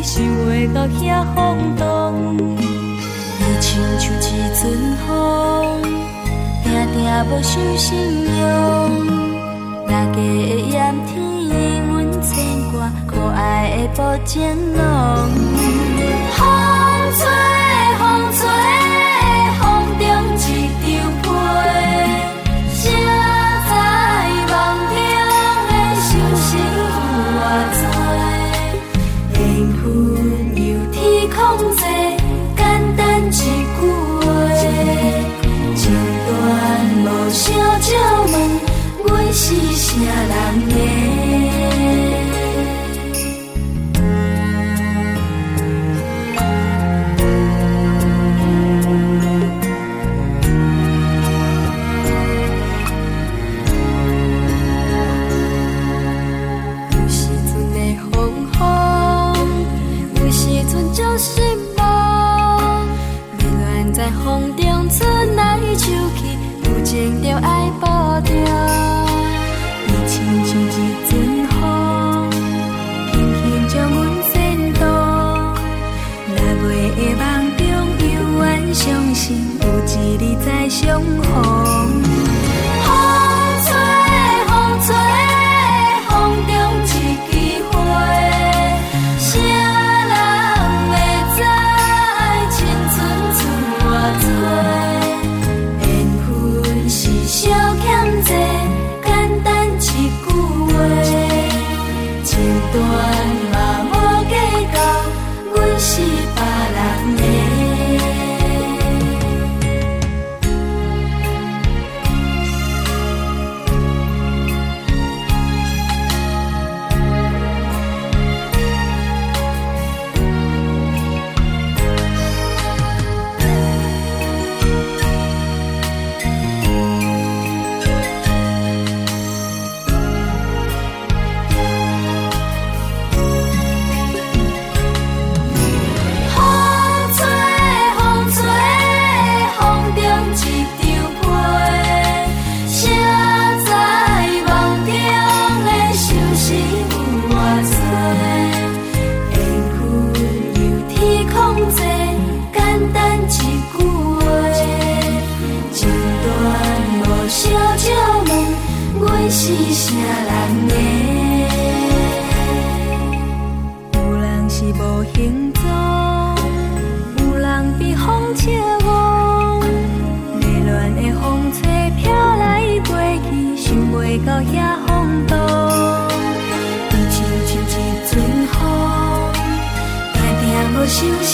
想袂到遐风动。伊亲像一阵风，定定无受信用。大家的炎天，阮牵挂可爱的布情浓。风吹风吹，风中一张被，谁知梦中的伤心有偌多？缘分由天控制，简单一句话，情段无小鸟问，阮是啥人的？失望，迷恋在风中春来秋去，有情就爱保重。伊亲像一阵风，轻轻将阮牵动。若袂的梦中幽怨伤心，有一日再相逢。风吹风吹，风中一枝花。小欠债，简单一句话，情段嘛无计较，阮是别人的。是啥人的？有人是无形状，有人被风笑望。迷恋的风吹飘来飞去，想袂到遐风动。伊亲像一阵风，定定无收心。